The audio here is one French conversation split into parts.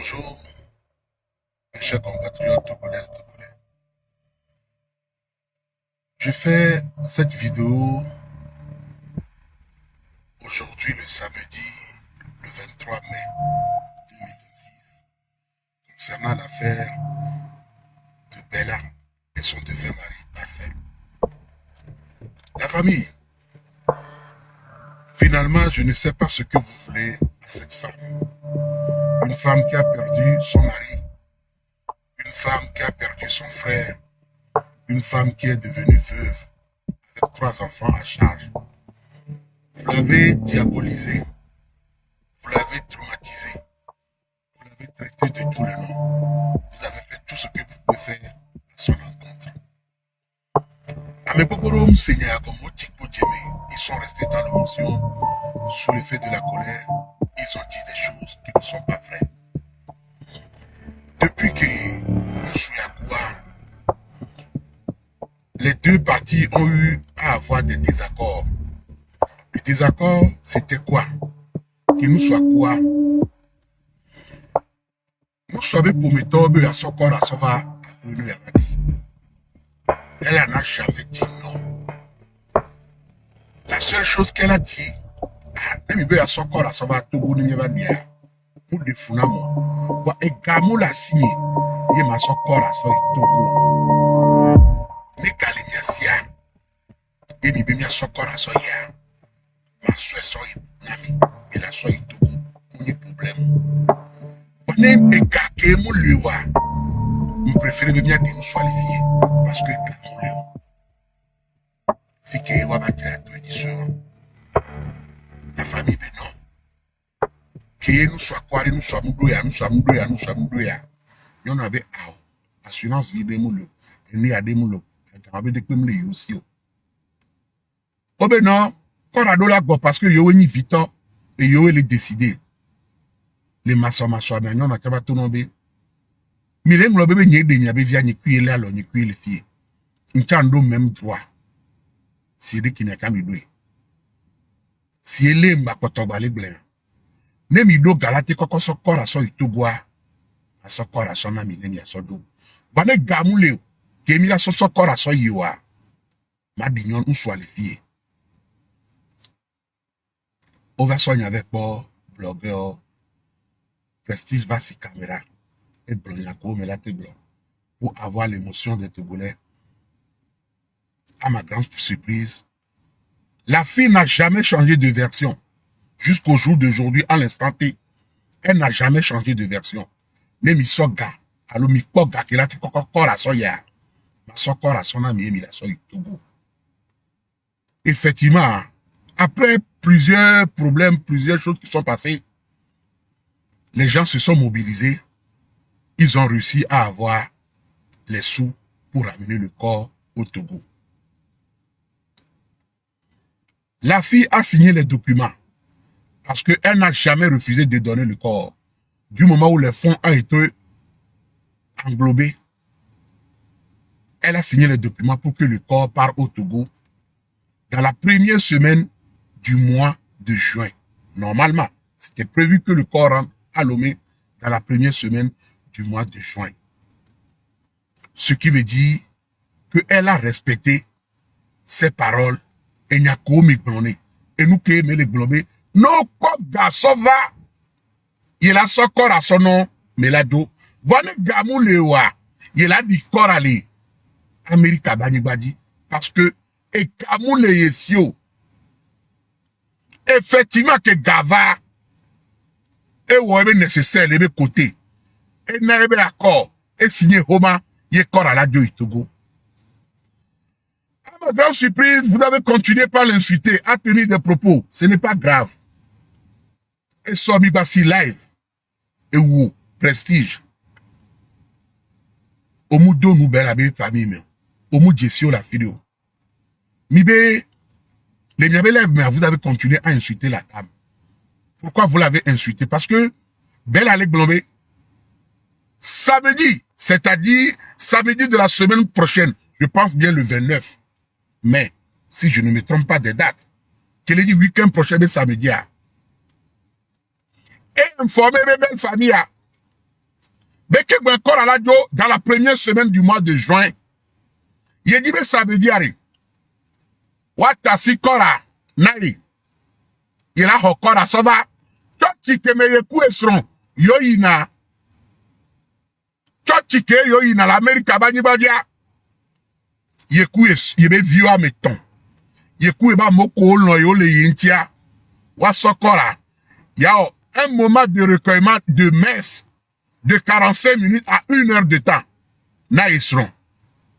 Bonjour, mes chers compatriotes togolaises, togolais. Je fais cette vidéo aujourd'hui le samedi, le 23 mai 2026, concernant l'affaire de Bella et son défunt mari parfait. La famille, finalement, je ne sais pas ce que vous voulez à cette femme. Une femme qui a perdu son mari, une femme qui a perdu son frère, une femme qui est devenue veuve avec 3 enfants à charge. Vous l'avez diabolisé, vous l'avez traumatisé, vous l'avez traité de tous les noms. Vous avez fait tout ce que vous pouvez faire à son encontre. Ils sont restés dans l'émotion, sous l'effet de la colère. Ils ont dit des choses qui ne sont pas vraies. Depuis que Moussouyakoua, les deux parties ont eu à avoir des désaccords. Le désaccord, c'était quoi? Que Moussouyakoua, Moussouabé Poumetobe à son corps à Sova, elle n'en a jamais dit non. La seule chose qu'elle a dit, même si à son corps à Sova, Togo ne va bien. Pour des funamo, et Gamou l'a signé, il m'a son corps à son Togo. Ne Kalinyasia, et mi bien son corps à son ya. Ma soeur son nami, et la son Togo, on y problème. Venez et Kaké mou lewa. Je préfère bien dire nous soit les filles, parce que Gamou lewa. Fike wa battre toi et soeur. La famille Benon. Que nous soit quoi, nous sommes douya. Nous avait assurance vie de moulo, et ni à des moulo, et on avait des comme les aussi. Oh ben non, corado la go parce que yo ni vito et yo les décidé. Les maçons ben on a pas tout nombré. Milem lo bébé ni de ni avait via ni cuire là, ni cuire les filles. Une chando même droit. C'est de qui n'a qu'à me douer. Si elle est m'a kotoba les blancs. Nemi do galate koko so kora so itogwa a so kora so na mi nemi a so do vane gamule ke mi la so kora so yiwa ma dignon uswa les filles over sonya avec blogueur Prestige va si caméra et blonyako mais la te blanc pour avoir l'émotion des Togolais. À ma grande surprise, la fille n'a jamais changé de version. Jusqu'au jour d'aujourd'hui, à l'instant T, elle n'a jamais changé de version. Même il soga, alors mi poga qui l'a fait encore à soya, ma sokor à son ami, il a soya Togo. Effectivement, après plusieurs problèmes, plusieurs choses qui sont passées, les gens se sont mobilisés. Ils ont réussi à avoir les sous pour amener le corps au Togo. La fille a signé les documents. Parce qu'elle n'a jamais refusé de donner le corps. Du moment où les fonds ont été englobés, elle a signé les documents pour que le corps parte au Togo dans la première semaine du mois de juin. Normalement, c'était prévu que le corps rentre à Lomé dans la première semaine du mois de juin. Ce qui veut dire qu'elle a respecté ses paroles et n'y a qu'au microné. Et nous qui aimons les globés, non, quoi, garçon va. Il a son corps à son nom, mais là, do. Vane gamou lewa. Il a dit corps à lui. Amérique a badi. Parce que, et gamou le yesio. Effectivement, que gava. Et oué nécessaire, les côtés. Et n'a pas d'accord. Et signé Homa, il est corps à la Dio Togo. À ma grande surprise, vous avez continué par l'insulter, à tenir des propos. Ce n'est pas grave. Et Somi Bassi live. Et où? Prestige. Omu do nous belabe famille. Omu Jessio la vidéo. Mibe, les miabe live, mais vous avez continué à insulter la table. Pourquoi vous l'avez insulté? Parce que, Belle Alec Blombe, samedi, c'est-à-dire samedi de la semaine prochaine, je pense bien le 29 mai, si je ne me trompe pas des dates, qu'elle dit week-end prochain, mais samedi, et informer mes belles familles, Beke ben corps à la jo dans la première semaine du mois de juin. Il dit mais ça veut dire watasi kora nai. Il a hokora ça va. Toti ke me yeku esron yoina. Toti ke yoina l'Amérique bani badia. Yeku es yebe vieux à meton. Yeku eba moko no yo le yintia. Wa sokora. Yao un moment de recueillement de messe de 45 minutes à 1 heure de temps. Na esron.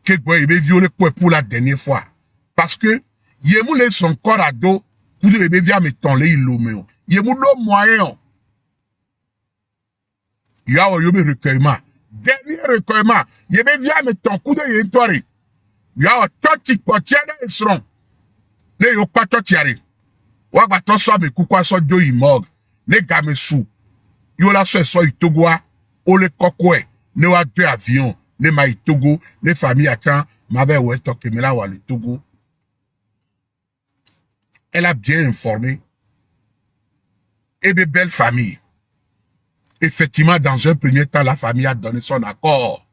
Que boy ebe violé pour la dernière fois. Parce que yemou le son corps à dos pour de ebe via meton le ilomeo. Yemou do moyen. Yao yobe recueillement. Dernier recueillement. Yebe via meton coup de yentori. Yao toti potiane esron. Ne yo pas totiare. Wa ba to so me kukwa so do imog. Ne game sou. Yo la so itogoa. Ole kokwe. Ne wa deux avions. Ne ma itogo. Ne famille atan. M'avait oué toke me la wa le Togo. Elle a bien informé. Et de belles familles. Effectivement, dans un premier temps, la famille a donné son accord.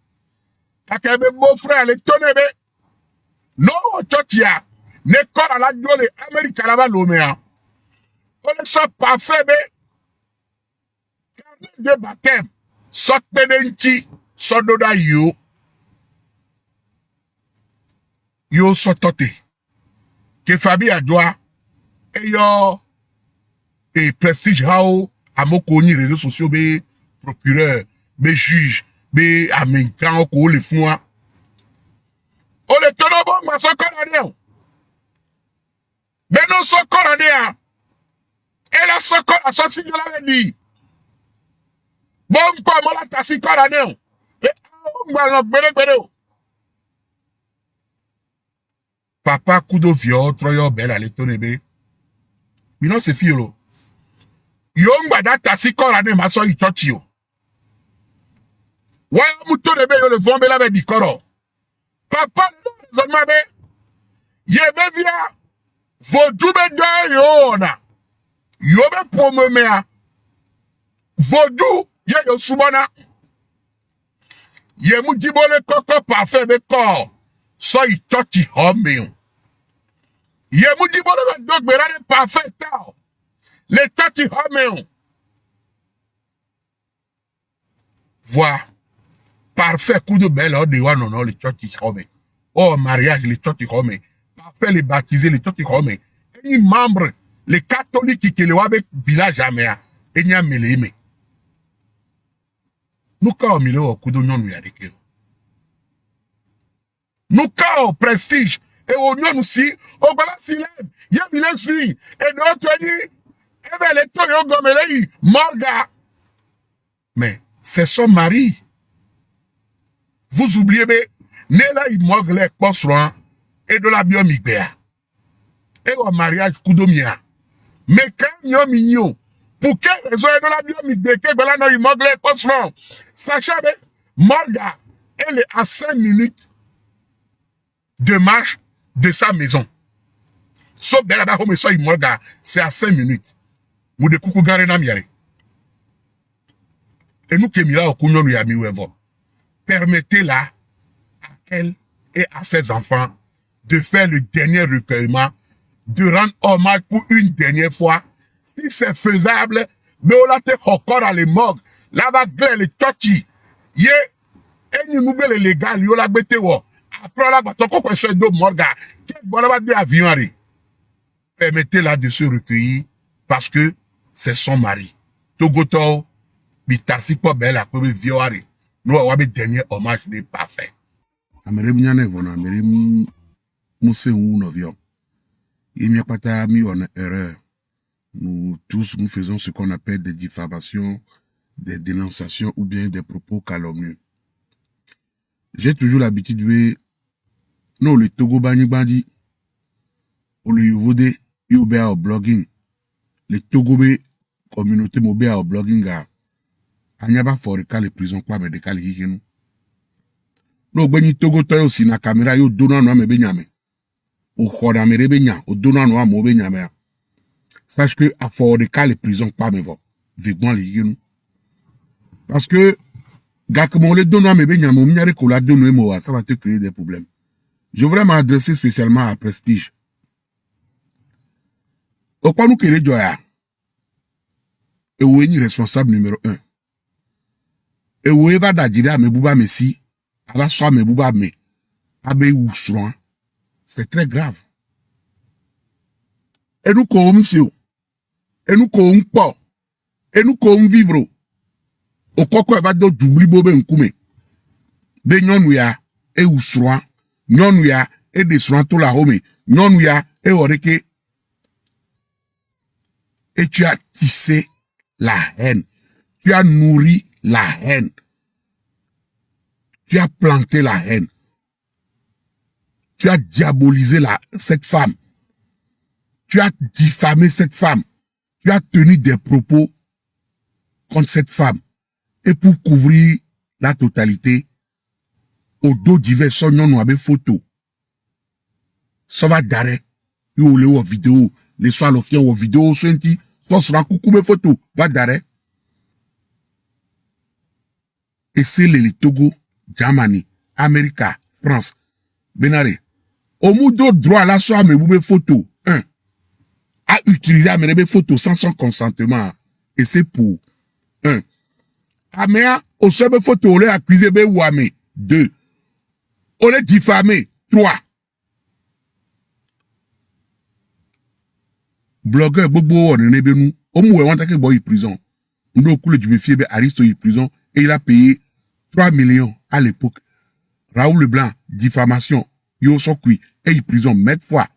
Takebe beau-frère, le tonebe. Non, chotia. Ne corps à la gueule, Amérique là-bas, l'homéa. On ne soit pas fait, mais. Carnet de baptême. Sot benenti. Sododa yo. Yo sotote. Que famille a droit. Et yo. Et prestige hao. Amoko ni réseaux sociaux, be procureur, be juge, be américain, ko le fou. O le tono bon, ma so koradé. Mais non so koradé. Et la so koradé, so si la vendi. Bon, quoi, moi la tassi koradé. Et on bere. Papa kudo vio, troyo belle à l'étonébé. Mais non, c'est fiolo. Yongba data si korane maso itochio. Wa muto de be yo le vombe la be di koro. Papa le raisonnement be. Ye be via. Vodou be do yo na. Yo be promemea. Vodou ye yo subona. Ye mu dibole koko parfait be kor. So itochi home. Ye mu dibole be dog be rade parfait tao. Les tati homéon. Vois. Parfait coup de belle, de one non, les tati homé. Oh, mariage, les tati homé. Parfait, les baptisés, les tati homé. Et les membres, les catholiques qui le avec village améa. Et n'y a mêlé. Nous, quand on mille au coup de non, nous y a des cœurs. Nous, quand on prestige, et on nous aussi, on va la silène, y a mille filles, et d'autres dit, eh bien, les toyons gomelei, morga. Mais, c'est son mari. Vous oubliez, né là, il morgue les posroins et de la biomigbéa. Et au mariage, koudomia. Mais quand yon mignon, pour quelle raison est de la biomigbéa, que là, non, il morgue les posroins. Sachez, morga, elle est à 5 minutes de marche de sa maison. Sauf de là-bas, comme ça, il morga, c'est à 5 minutes. Mou de koukou gare na miare. Et nous qui mila au kounyon nous yami ouevo. Permettez-la à elle et à ses enfants de faire le dernier recueillement, de rendre hommage pour une dernière fois. Si c'est faisable, mais on l'a te encore à les morgues. Là va gler les toti. Ye, et nous noubele les légal, yo la bete wo. Après la baton, qu'on se do morga. Quel bon la de avion. Permettez-la de se recueillir parce que c'est son mari. Togoto, bitasi po belle à quoi vioare. Nous avons le dernier hommage n'est pas fait. Amere mnyane vona amere muse ou novion. Il n'y a pas ta mis en erreur. Nous tous nous faisons ce qu'on appelle des diffamations, des dénonciations ou bien des propos calomnieux. J'ai toujours l'habitude de non le Togo bani bandi ou le Yovode au blogging. Le Togo communauté mobile au blogging a anyaba forika les prisons pas mais de kali hikenu. No bani Togo toyo aussi na caméra yo dona no me benyame. O khoda me rebenya o dona no mo benyame. Sache que à forika les prisons pas mais vivement les hikenu. Parce que Gakmo le donne mais ben yamo mnyare ko la donne moi, ça va te créer des problèmes. Je voudrais m'adresser spécialement à Prestige. Au quoi nous kele joya? Et où est responsable numéro 1? Et où est va d'adira me bouba messi? Ava soit me bouba me. Abe ou soin. C'est très grave. Et nous comme si. Et nous comme pas. Et nous comme vivre. Au quoi va do doubli bobe nkume. Be nyonu ya e ou soin. Nyonu ya e de soin tout la home. Nyonu ya e oreke. Et tu as tissé la haine. Tu as nourri la haine. Tu as planté la haine. Tu as diabolisé cette femme. Tu as diffamé cette femme. Tu as tenu des propos contre cette femme. Et pour couvrir la totalité, au dos divers, son nom avait photo. Ça va d'arrêt. Yo le ou vidéo. Les soirs le fien ou vidéo. Senti. Soit sera coucou mes photos. Va d'arrêt. Et c'est les Togo, Germany, Amérique, France, Benare. Au bout d'autres droits, là, soit mes photos. Un. À utiliser mes photos sans son consentement. Et c'est pour. Un. Améa, au seul photo, on l'a accusé, ou amé. Deux. On l'a diffamé. Trois. Blogueur, bobo, on est nous. Au moins, on a que boy prison. On a coulé du méfier, Aristo est prison. Et il a payé 3 millions à l'époque. Raoul Leblanc, diffamation. Yo sokui, et il prison, mettre fois.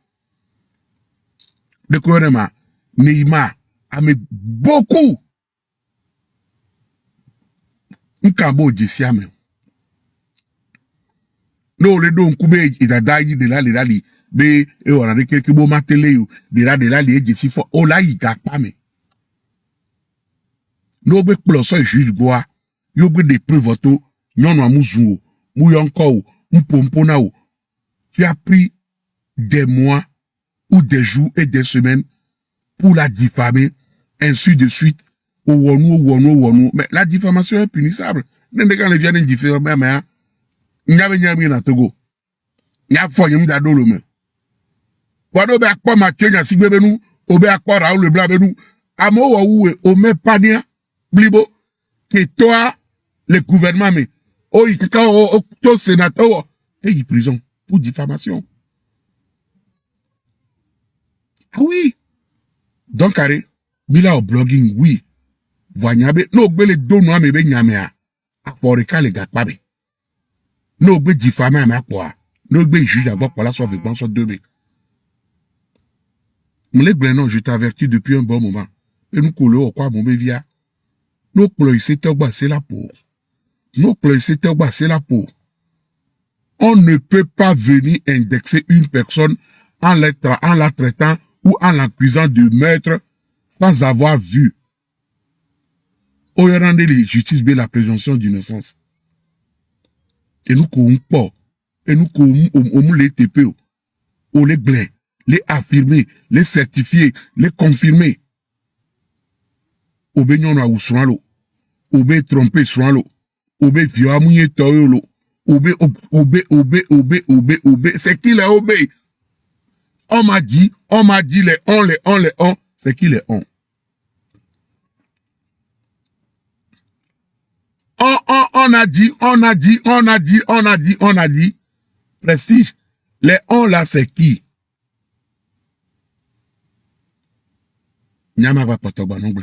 Le gouvernement, Neymar, a mis beaucoup. Nkabo jesiame. No, le don koube, il a daï de là, be, et on a dit quelques beaux matélé, de là, les jesi fo, oh là, il gâte pas, mais. No, be, closo, juge bois, yo be des preuves, auto, non, non, mouzou, mouyanko, mpompona, tu as pris des mois, ou des jours et des semaines, pour la diffamer, ainsi de suite, ou mais la diffamation est punissable. N'en quand les gens diffament, mais, nyame na Togo. Nya fo yim da do lo me. Wado be akpo Mathieu nya sigbe benu, obe akpo Raoul Leblanc benu. Amo wo wu o me pania blibo que toi le gouvernement me. O i kaka o to sénateur et il prison pour diffamation. Ah oui. Donc arrêt bila au blogging oui. Voignabe no gbele do no ame be nyame a. Aporika le gakpabe. No be diffamé à ma poa. No be juge d'abord pour la sauver bon soit deux. Mais les non, je t'avertis depuis un bon moment. Et nous coulons au quoi mon via. Nous coulons ici c'est la peau. Nous coulons ici c'est la peau. On ne peut pas venir indexer une personne en la traitant ou en l'accusant de meurtre sans avoir vu. Au rendre les justices la présomption d'innocence. Et nous courons pas. Et nous courons les TP. Ou les blés. Les affirmer. Les certifier. Les confirmer. Obe nyon a ou soin lo. Obe tromper soin lo. Obe vioa mouye toyo lo. Obe. C'est qui les obe? On m'a dit les on. C'est qui les on? On a dit. Prestige. Les on là, c'est qui? Nyama va pas t'avoir non.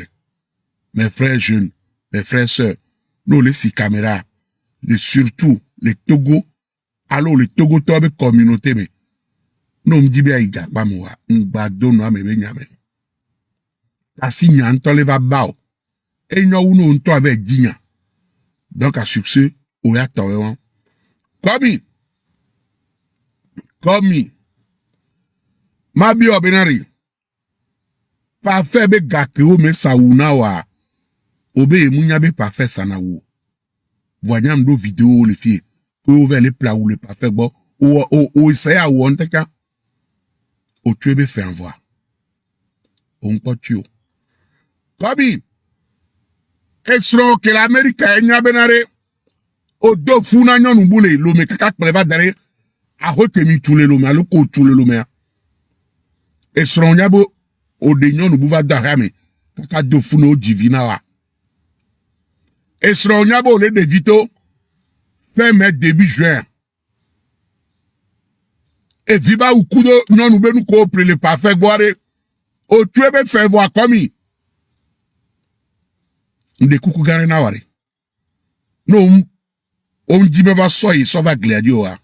Mes frères jeunes, mes frères sœurs, nous les six caméras, surtout les Togo, alors les Togo tobe communauté, mais nous me dit bien, il y a pas moi, on va donner à mes benyame. La signe en tole va bao, et nous on to avec digna. Donc à succès, on y a taoué. Comme ma bio benari, pas fait be gakeo me saouna wa. Obe mounya be pas fait ça na wo. Voyant do vidéo les filles, ou vers les plats ou les pas fait bon, ou essayer à ou en tout cas, ou tu be fait envoi. On peut tuer. Comme est-ce que l'Amérique est benare? O do funa nyɔnu bu le lome kaka kplɛ va da ɖe ahɔ kemi tu le lome alo ko tu le lomea. Esrɔ̃ nya be o de nyɔnu bu va do aƒea me kaka do funa o dzi vi na wa. Esrɔ̃ nya be o le ɖevi to fin mai début juin. Evi ba wu kudo nyɔnu be nu ko ple le parfait gbɔ ɖe o tue be fɛ vɔ akɔmi. Nde kuku gã na wa ɖe. No on dit me va soy so va gladio a.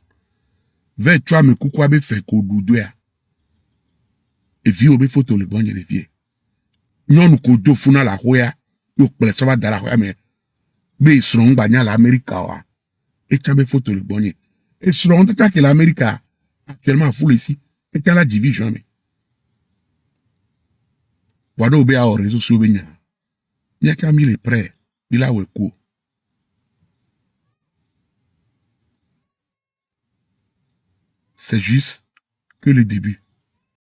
Ve tu me kukua be fe ko dudu ya. E vi obe photo le bonje le vie. Nyɔnu ko do funa la hoya yo kple so va dara hoya me. Be sron gba nya la America wa. E tcha be photo le bonje. E sron tcha ke la America actuellement full ici. E tcha la division me. Wado obe a réseaux sociaux be nya. Nya ka mi le prêt. Il a we ko. C'est juste que le début.